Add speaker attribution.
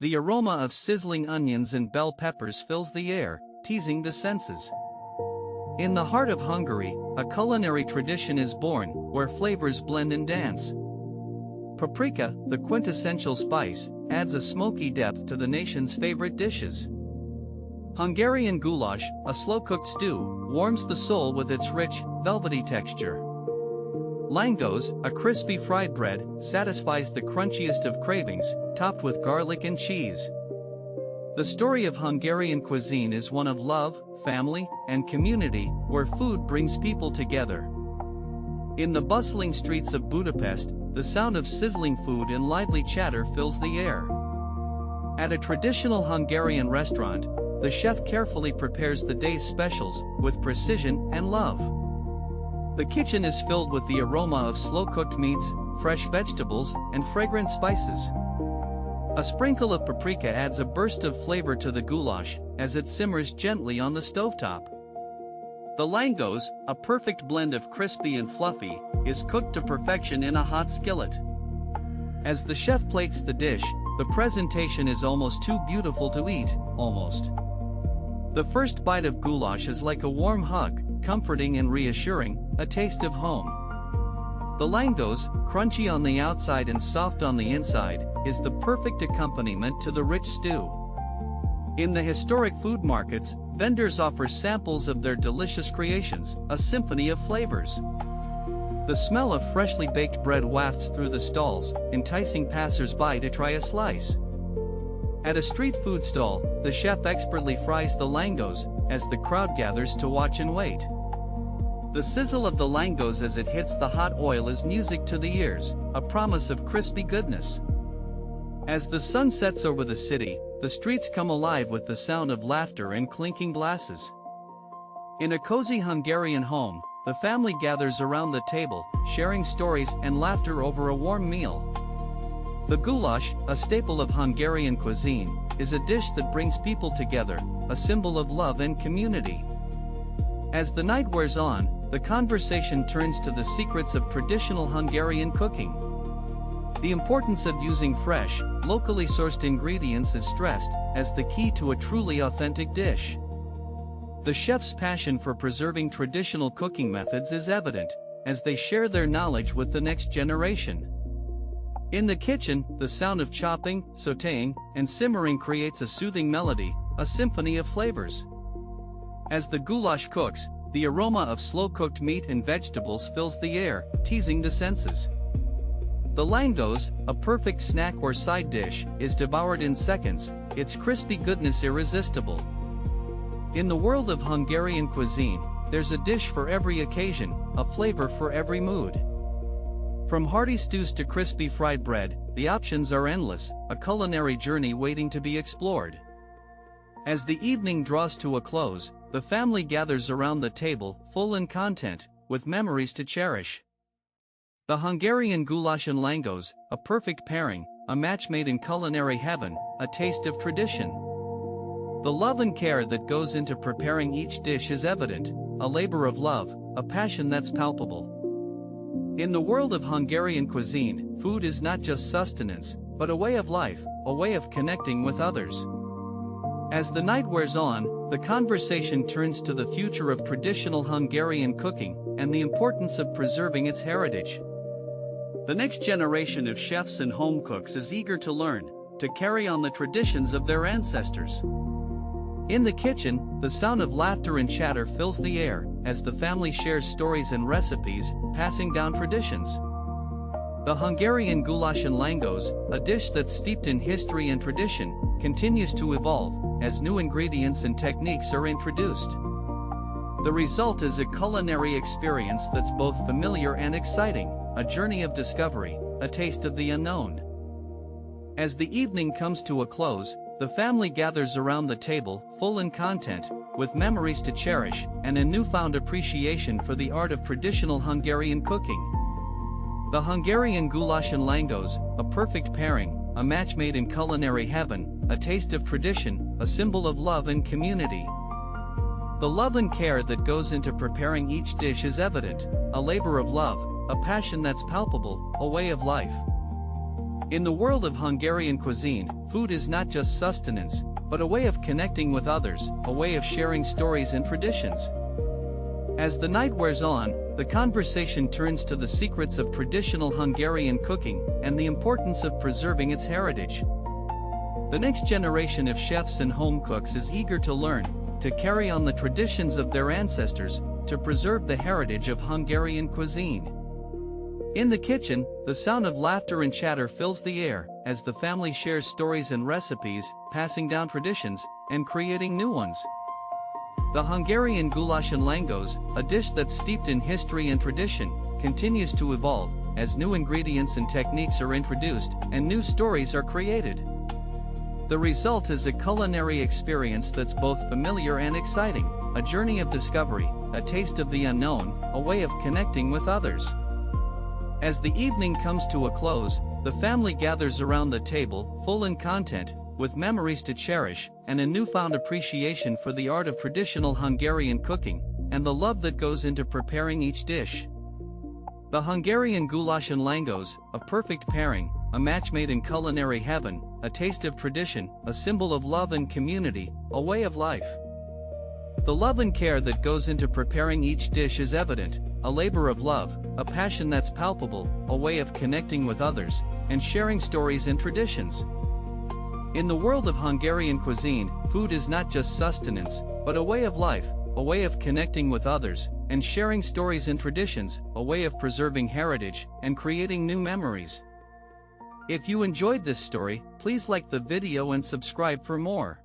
Speaker 1: The aroma of sizzling onions and bell peppers fills the air, teasing the senses. In the heart of Hungary, a culinary tradition is born, where flavors blend and dance. Paprika, the quintessential spice, adds a smoky depth to the nation's favorite dishes. Hungarian goulash, a slow-cooked stew, warms the soul with its rich, velvety texture. Langos, a crispy fried bread, satisfies the crunchiest of cravings, topped with garlic and cheese. The story of Hungarian cuisine is one of love, family, and community, where food brings people together. In the bustling streets of Budapest, the sound of sizzling food and lively chatter fills the air. At a traditional Hungarian restaurant, the chef carefully prepares the day's specials, with precision and love. The kitchen is filled with the aroma of slow-cooked meats, fresh vegetables, and fragrant spices. A sprinkle of paprika adds a burst of flavor to the goulash, as it simmers gently on the stovetop. The langos, a perfect blend of crispy and fluffy, is cooked to perfection in a hot skillet. As the chef plates the dish, the presentation is almost too beautiful to eat, almost. The first bite of goulash is like a warm hug, comforting and reassuring, a taste of home. The langos, crunchy on the outside and soft on the inside, is the perfect accompaniment to the rich stew. In the historic food markets, vendors offer samples of their delicious creations, a symphony of flavors. The smell of freshly baked bread wafts through the stalls, enticing passers-by to try a slice. At a street food stall, the chef expertly fries the langos, as the crowd gathers to watch and wait. The sizzle of the langos as it hits the hot oil is music to the ears, a promise of crispy goodness. As the sun sets over the city, the streets come alive with the sound of laughter and clinking glasses. In a cozy Hungarian home, the family gathers around the table, sharing stories and laughter over a warm meal. The goulash, a staple of Hungarian cuisine, is a dish that brings people together, a symbol of love and community. As the night wears on, the conversation turns to the secrets of traditional Hungarian cooking. The importance of using fresh, locally sourced ingredients is stressed, as the key to a truly authentic dish. The chef's passion for preserving traditional cooking methods is evident, as they share their knowledge with the next generation. In the kitchen, the sound of chopping, sautéing, and simmering creates a soothing melody, a symphony of flavors. As the goulash cooks, the aroma of slow-cooked meat and vegetables fills the air, teasing the senses. The langos, a perfect snack or side dish, is devoured in seconds, its crispy goodness irresistible. In the world of Hungarian cuisine, there's a dish for every occasion, a flavor for every mood. From hearty stews to crispy fried bread, the options are endless, a culinary journey waiting to be explored. As the evening draws to a close, the family gathers around the table, full in content, with memories to cherish. The Hungarian Goulash and Langos, a perfect pairing, a match made in culinary heaven, a taste of tradition. The love and care that goes into preparing each dish is evident, a labor of love, a passion that's palpable. In the world of Hungarian cuisine, food is not just sustenance, but a way of life, a way of connecting with others. As the night wears on, the conversation turns to the future of traditional Hungarian cooking, and the importance of preserving its heritage. The next generation of chefs and home cooks is eager to learn, to carry on the traditions of their ancestors. In the kitchen, the sound of laughter and chatter fills the air, as the family shares stories and recipes, passing down traditions. The Hungarian Goulash and Langos, a dish that's steeped in history and tradition, continues to evolve, as new ingredients and techniques are introduced. The result is a culinary experience that's both familiar and exciting, a journey of discovery, a taste of the unknown. As the evening comes to a close, the family gathers around the table, full in content, with memories to cherish, and a newfound appreciation for the art of traditional Hungarian cooking. The Hungarian Goulash and Langos, a perfect pairing, a match made in culinary heaven, a taste of tradition, a symbol of love and community. The love and care that goes into preparing each dish is evident, a labor of love, a passion that's palpable, a way of life. In the world of Hungarian cuisine, food is not just sustenance, but a way of connecting with others, a way of sharing stories and traditions. As the night wears on, the conversation turns to the secrets of traditional Hungarian cooking and the importance of preserving its heritage. The next generation of chefs and home cooks is eager to learn, to carry on the traditions of their ancestors, to preserve the heritage of Hungarian cuisine. In the kitchen, the sound of laughter and chatter fills the air, as the family shares stories and recipes, passing down traditions, and creating new ones. The Hungarian Goulash and Langos, a dish that's steeped in history and tradition, continues to evolve, as new ingredients and techniques are introduced, and new stories are created. The result is a culinary experience that's both familiar and exciting, a journey of discovery, a taste of the unknown, a way of connecting with others. As the evening comes to a close, the family gathers around the table, full in content, with memories to cherish, and a newfound appreciation for the art of traditional Hungarian cooking, and the love that goes into preparing each dish. The Hungarian Goulash and Langos, a perfect pairing, a match made in culinary heaven, a taste of tradition, a symbol of love and community, a way of life. The love and care that goes into preparing each dish is evident, a labor of love, a passion that's palpable, a way of connecting with others, and sharing stories and traditions. In the world of Hungarian cuisine, food is not just sustenance, but a way of life, a way of connecting with others, and sharing stories and traditions, a way of preserving heritage, and creating new memories. If you enjoyed this story, please like the video and subscribe for more.